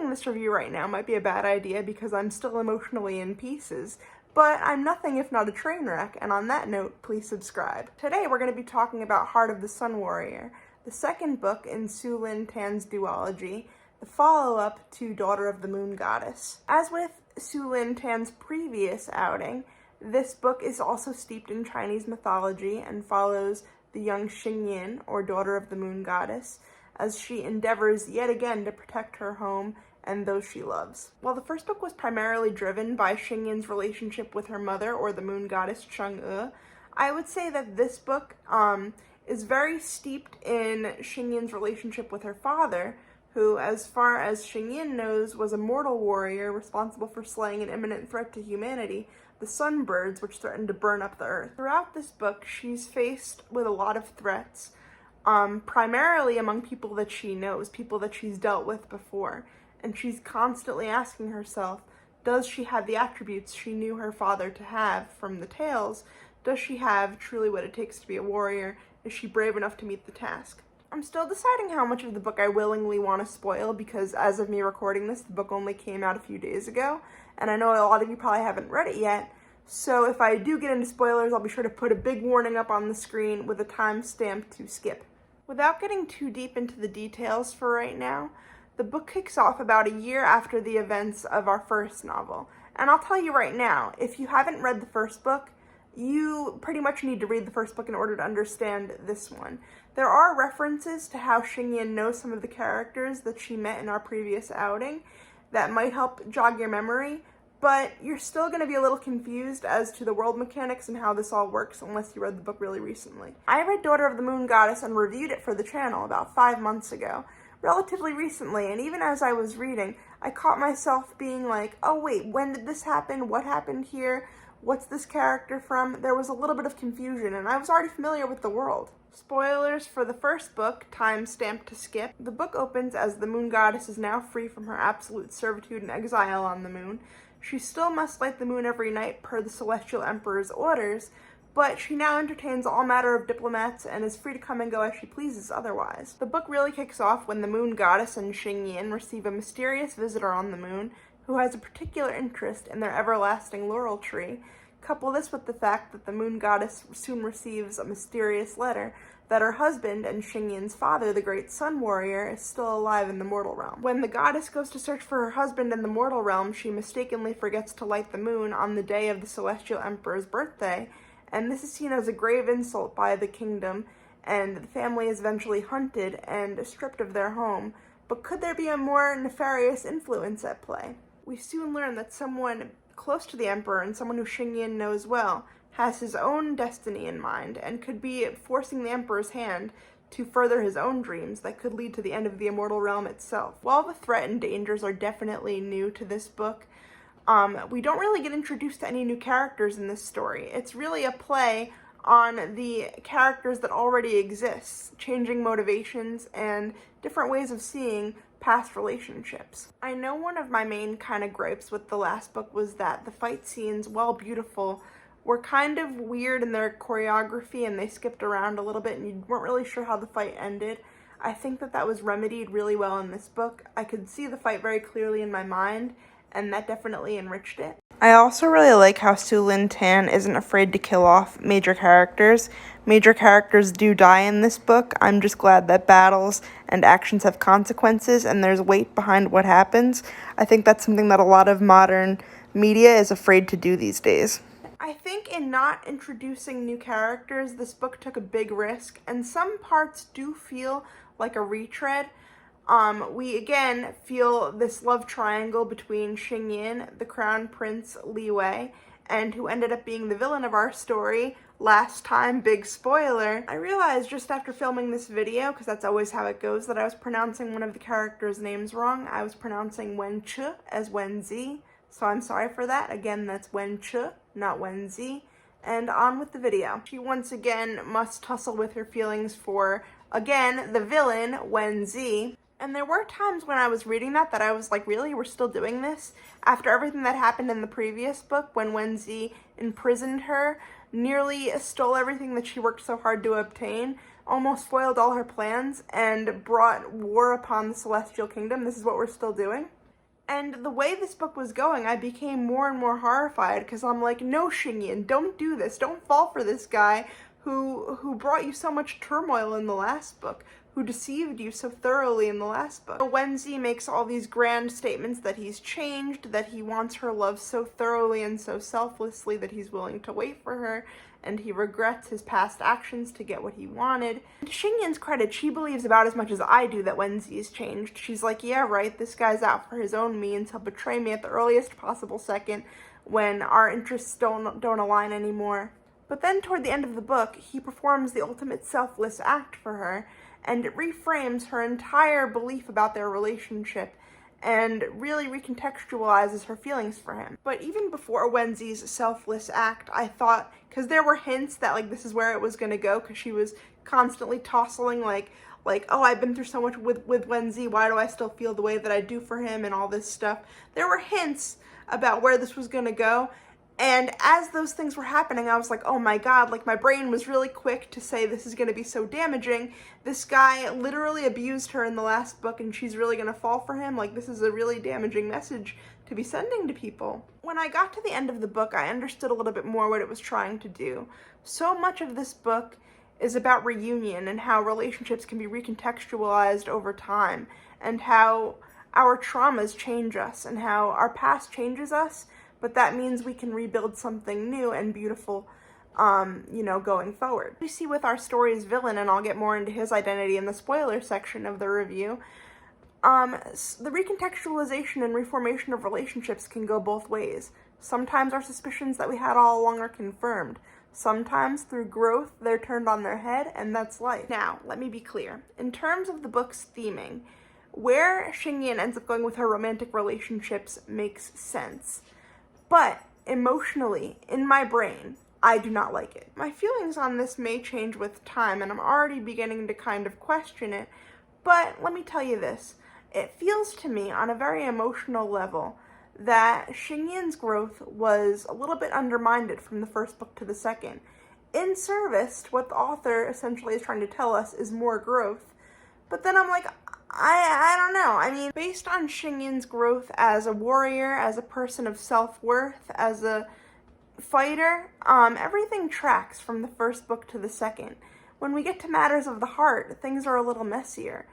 Starting this review right now might be a bad idea because I'm still emotionally in pieces, but I'm nothing if not a train wreck, and on that note, please subscribe. Today we're going to be talking about Heart of the Sun Warrior, the second book in Sue Lynn Tan's duology, the follow-up to Daughter of the Moon Goddess. As with Sue Lynn Tan's previous outing, this book is also steeped in Chinese mythology and follows the young Xingyin, or Daughter of the Moon Goddess, as she endeavors yet again to protect her home and those she loves. While the first book was primarily driven by Xingyin's relationship with her mother, or the moon goddess Chang'e, I would say that this book is very steeped in Xingyin's relationship with her father, who, as far as Xingyin knows, was a mortal warrior responsible for slaying an imminent threat to humanity, the sunbirds, which threatened to burn up the earth. Throughout this book, she's faced with a lot of threats, primarily among people that she knows, people that she's dealt with before. And she's constantly asking herself, does she have the attributes she knew her father to have from the tales? Does she have truly what it takes to be a warrior? Is she brave enough to meet the task? I'm still deciding how much of the book I willingly want to spoil, because as of me recording this, the book only came out a few days ago, and I know a lot of you probably haven't read it yet, so if I do get into spoilers, I'll be sure to put a big warning up on the screen with a timestamp to skip. Without getting too deep into the details for right now, the book kicks off about a year after the events of our first novel. And I'll tell you right now, if you haven't read the first book, you pretty much need to read the first book in order to understand this one. There are references to how Xingyin knows some of the characters that she met in our previous outing that might help jog your memory, but you're still going to be a little confused as to the world mechanics and how this all works unless you read the book really recently. I read Daughter of the Moon Goddess and reviewed it for the channel about 5 months ago. Relatively recently, and even as I was reading, I caught myself being like, oh wait, when did this happen? What happened here? What's this character from? There was a little bit of confusion, and I was already familiar with the world. Spoilers for the first book, timestamp to skip. The book opens as the moon goddess is now free from her absolute servitude and exile on the moon. She still must light the moon every night per the celestial emperor's orders, but she now entertains all matter of diplomats and is free to come and go as she pleases otherwise. The book really kicks off when the moon goddess and Xingyin receive a mysterious visitor on the moon who has a particular interest in their everlasting laurel tree. Couple this with the fact that the moon goddess soon receives a mysterious letter that her husband and Xingyin's father, the great sun warrior, is still alive in the mortal realm. When the goddess goes to search for her husband in the mortal realm, she mistakenly forgets to light the moon on the day of the celestial emperor's birthday, and this is seen as a grave insult by the kingdom, and the family is eventually hunted and stripped of their home. But could there be a more nefarious influence at play? We soon learn that someone close to the emperor, and someone who Xingyin knows well, has his own destiny in mind, and could be forcing the emperor's hand to further his own dreams that could lead to the end of the immortal realm itself. While the threat and dangers are definitely new to this book, we don't really get introduced to any new characters in this story. It's really a play on the characters that already exist, changing motivations and different ways of seeing past relationships. I know one of my main kind of gripes with the last book was that the fight scenes, while beautiful, were kind of weird in their choreography and they skipped around a little bit and you weren't really sure how the fight ended. I think that was remedied really well in this book. I could see the fight very clearly in my mind, and that definitely enriched it. I also really like how Sue Lynn Tan isn't afraid to kill off major characters. Major characters do die in this book. I'm just glad that battles and actions have consequences and there's weight behind what happens. I think that's something that a lot of modern media is afraid to do these days. I think in not introducing new characters, this book took a big risk, and some parts do feel like a retread. We again feel this love triangle between Xingyin, the crown prince Li Wei, and who ended up being the villain of our story last time, big spoiler. I realized just after filming this video, because that's always how it goes, that I was pronouncing one of the characters' names wrong. I was pronouncing Wen Chu as Wen Zi, so I'm sorry for that. Again, that's Wen Chu, not Wen Zi. And on with the video. She once again must tussle with her feelings for, again, the villain, Wen Zi. And there were times when I was reading that I was like, really? We're still doing this? After everything that happened in the previous book, when Wen Zi imprisoned her, nearly stole everything that she worked so hard to obtain, almost foiled all her plans, and brought war upon the Celestial Kingdom. This is what we're still doing. And the way this book was going, I became more and more horrified because I'm like, no, Xingyin, don't do this. Don't fall for this guy who brought you so much turmoil in the last book, who deceived you so thoroughly in the last book. Wenzi makes all these grand statements that he's changed, that he wants her love so thoroughly and so selflessly that he's willing to wait for her, and he regrets his past actions to get what he wanted. To Xingyin's credit, she believes about as much as I do that Wenzi has changed. She's like, yeah, right, this guy's out for his own means. He'll betray me at the earliest possible second when our interests don't align anymore. But then toward the end of the book, he performs the ultimate selfless act for her, and it reframes her entire belief about their relationship and really recontextualizes her feelings for him. But even before Wenzi's selfless act, I thought, because there were hints that like this is where it was going to go, because she was constantly tossing like, oh, I've been through so much with Wenzi, why do I still feel the way that I do for him and all this stuff. There were hints about where this was going to go. And as those things were happening, I was like, oh my God, like my brain was really quick to say this is going to be so damaging. This guy literally abused her in the last book and she's really going to fall for him. Like this is a really damaging message to be sending to people. When I got to the end of the book, I understood a little bit more what it was trying to do. So much of this book is about reunion and how relationships can be recontextualized over time and how our traumas change us and how our past changes us. But that means we can rebuild something new and beautiful, going forward. We see with our story's villain, and I'll get more into his identity in the spoiler section of the review, the recontextualization and reformation of relationships can go both ways. Sometimes our suspicions that we had all along are confirmed. Sometimes, through growth, they're turned on their head, and that's life. Now, let me be clear. In terms of the book's theming, where Xingyin ends up going with her romantic relationships makes sense. But emotionally, in my brain, I do not like it. My feelings on this may change with time, and I'm already beginning to kind of question it, but let me tell you this. It feels to me, on a very emotional level, that Xingyin's growth was a little bit undermined from the first book to the second. In service to what the author essentially is trying to tell us is more growth, but then I'm like, I don't know. I mean, based on Xingyin's growth as a warrior, as a person of self-worth, as a fighter, everything tracks from the first book to the second. When we get to matters of the heart, things are a little messier.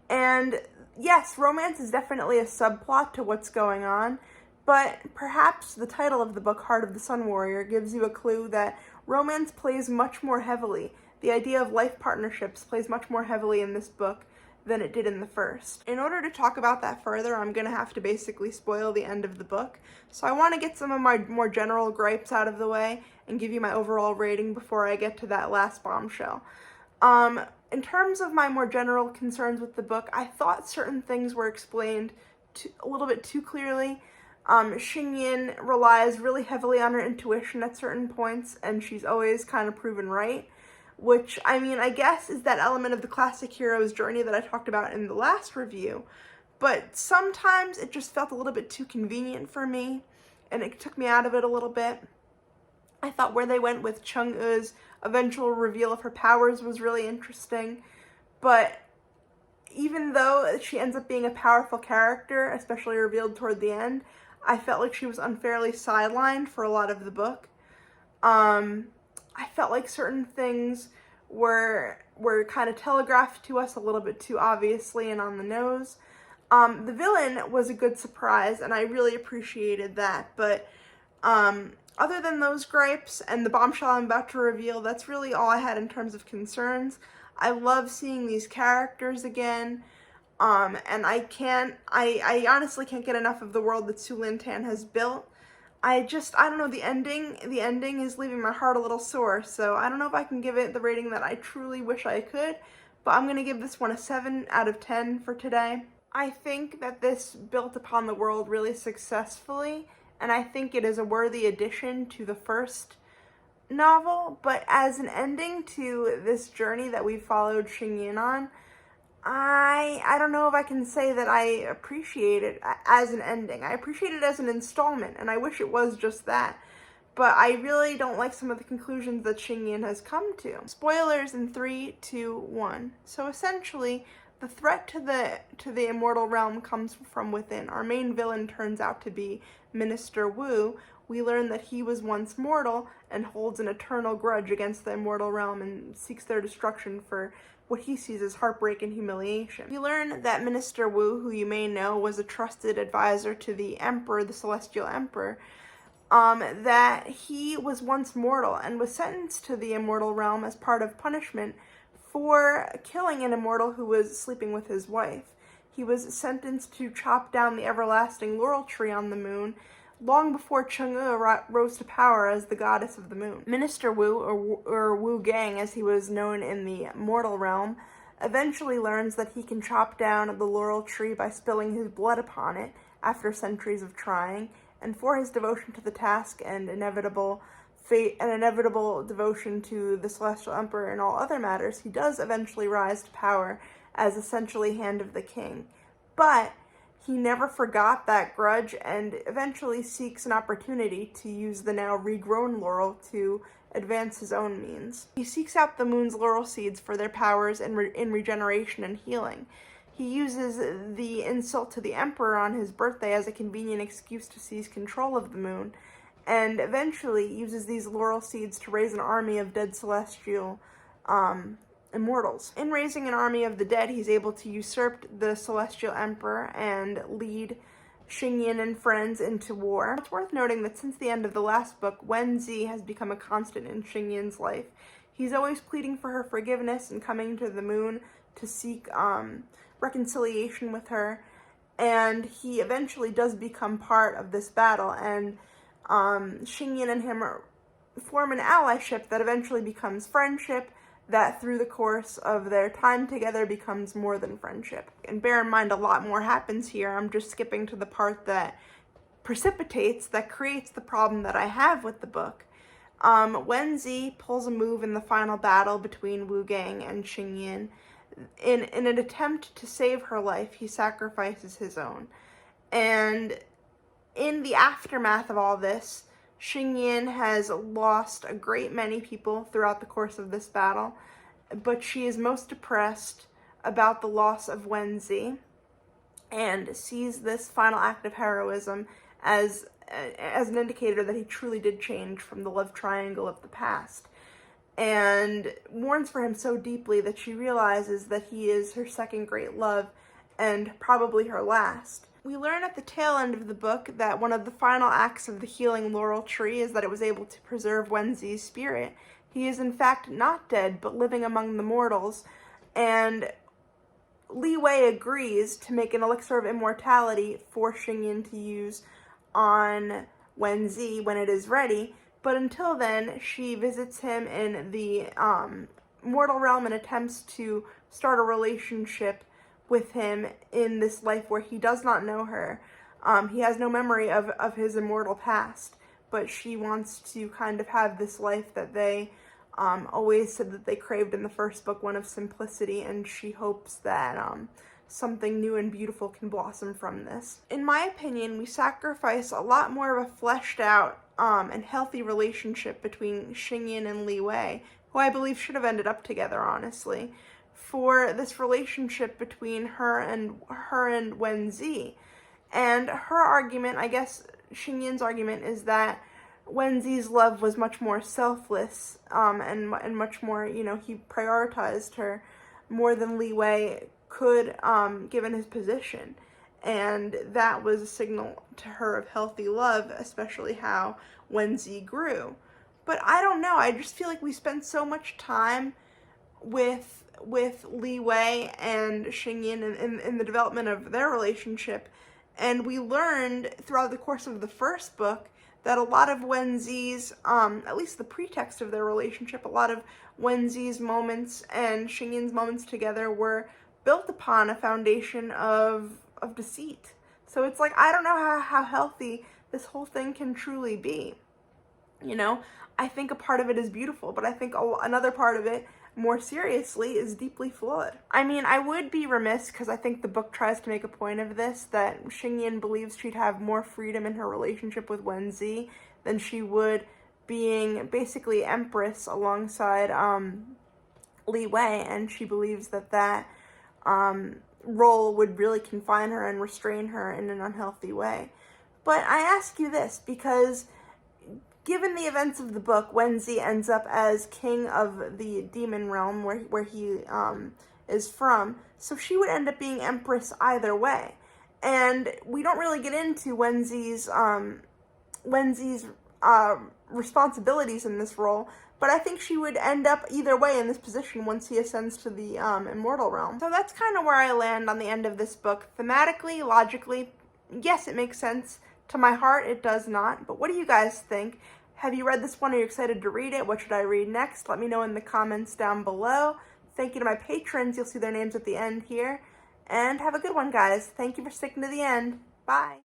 And yes, romance is definitely a subplot to what's going on, but perhaps the title of the book, Heart of the Sun Warrior, gives you a clue that romance plays much more heavily. The idea of life partnerships plays much more heavily in this book than it did in the first. In order to talk about that further, I'm going to have to basically spoil the end of the book. So I want to get some of my more general gripes out of the way and give you my overall rating before I get to that last bombshell. In terms of my more general concerns with the book, I thought certain things were explained a little bit too clearly. Xingyin relies really heavily on her intuition at certain points, and she's always kind of proven right. Which, I mean, I guess is that element of the classic hero's journey that I talked about in the last review. But sometimes it just felt a little bit too convenient for me, and it took me out of it a little bit. I thought where they went with Cheng-E's eventual reveal of her powers was really interesting. But even though she ends up being a powerful character, especially revealed toward the end, I felt like she was unfairly sidelined for a lot of the book. I felt like certain things were kind of telegraphed to us a little bit too obviously and on the nose. The villain was a good surprise, and I really appreciated that. But other than those gripes and the bombshell I'm about to reveal, that's really all I had in terms of concerns. I love seeing these characters again. And I honestly can't get enough of the world that Sue Lynn Tan has built. I don't know, the ending is leaving my heart a little sore, so I don't know if I can give it the rating that I truly wish I could, but I'm going to give this one a 7 out of 10 for today. I think that this built upon the world really successfully, and I think it is a worthy addition to the first novel, but as an ending to this journey that we followed Xingyin on, I don't know if I can say that I appreciate it as an ending. I appreciate it as an installment, and I wish it was just that. But I really don't like some of the conclusions that Xingyin has come to. Spoilers in 3, 2, 1. So essentially, The threat to the immortal realm comes from within. Our main villain turns out to be Minister Wu. We learn that he was once mortal and holds an eternal grudge against the immortal realm and seeks their destruction for what he sees as heartbreak and humiliation. We learn that Minister Wu, who you may know, was a trusted advisor to the Emperor, the Celestial Emperor, that he was once mortal and was sentenced to the immortal realm as part of punishment for killing an immortal who was sleeping with his wife. He was sentenced to chop down the everlasting laurel tree on the moon long before Chang'e rose to power as the goddess of the moon. Minister Wu, or Wu Gang as he was known in the mortal realm, eventually learns that he can chop down the laurel tree by spilling his blood upon it after centuries of trying, and for his devotion to the task and inevitable fate and inevitable devotion to the Celestial Emperor and all other matters, he does eventually rise to power as essentially Hand of the King. But he never forgot that grudge and eventually seeks an opportunity to use the now regrown laurel to advance his own means. He seeks out the moon's laurel seeds for their powers in regeneration and healing. He uses the insult to the Emperor on his birthday as a convenient excuse to seize control of the moon, and eventually uses these laurel seeds to raise an army of dead celestial immortals. In raising an army of the dead, he's able to usurp the Celestial Emperor and lead Xingyin and friends into war. It's worth noting that since the end of the last book, Wen Zi has become a constant in Xingyin's life. He's always pleading for her forgiveness and coming to the moon to seek reconciliation with her, and he eventually does become part of this battle, and Xingyin and him form an allyship that eventually becomes friendship, that through the course of their time together becomes more than friendship. And bear in mind, a lot more happens here. I'm just skipping to the part that creates the problem that I have with the book. Wen Zi pulls a move in the final battle between Wu Gang and Xingyin. In an attempt to save her life, he sacrifices his own. And in the aftermath of all this, Xingyin has lost a great many people throughout the course of this battle, but she is most depressed about the loss of Wen Zi and sees this final act of heroism as an indicator that he truly did change from the love triangle of the past, and mourns for him so deeply that she realizes that he is her second great love and probably her last. We learn at the tail end of the book that one of the final acts of the healing laurel tree is that it was able to preserve Wen Zi's spirit. He is in fact not dead, but living among the mortals, and Li Wei agrees to make an elixir of immortality for Xingyin to use on Wen Zi when it is ready, but until then, she visits him in the mortal realm and attempts to start a relationship with him in this life where he does not know her. He has no memory of his immortal past, but she wants to kind of have this life that they always said that they craved in the first book, one of simplicity, and she hopes that something new and beautiful can blossom from this. In my opinion, we sacrifice a lot more of a fleshed out and healthy relationship between Xingyin and Li Wei, who I believe should have ended up together, honestly, for this relationship between her and Wen Zi. And her argument, I guess Xingyin's argument, is that Wen Zi's love was much more selfless, and much more, he prioritized her more than Li Wei could, given his position. And that was a signal to her of healthy love, especially how Wen Zi grew. But I don't know, I just feel like we spent so much time with Li Wei and Xingyin in the development of their relationship, and we learned throughout the course of the first book that a lot of Wen Zi's, at least the pretext of their relationship, a lot of Wen Zi's moments and Xingyin's moments together were built upon a foundation of deceit. So it's like, I don't know how healthy this whole thing can truly be. I think a part of it is beautiful, but I think another part of it, more seriously, is deeply flawed. I mean, I would be remiss, because I think the book tries to make a point of this, that Xingyin believes she'd have more freedom in her relationship with Wen Zi than she would being basically empress alongside Li Wei, and she believes that role would really confine her and restrain her in an unhealthy way. But I ask you this because given the events of the book, Wenzi ends up as king of the demon realm where he is from, so she would end up being empress either way. And we don't really get into Wenzi's responsibilities in this role, but I think she would end up either way in this position once he ascends to the immortal realm. So that's kind of where I land on the end of this book. Thematically, logically, yes, it makes sense. To my heart, it does not. But what do you guys think? Have you read this one? Are you excited to read it? What should I read next? Let me know in the comments down below. Thank you to my patrons. You'll see their names at the end here. And have a good one, guys. Thank you for sticking to the end. Bye.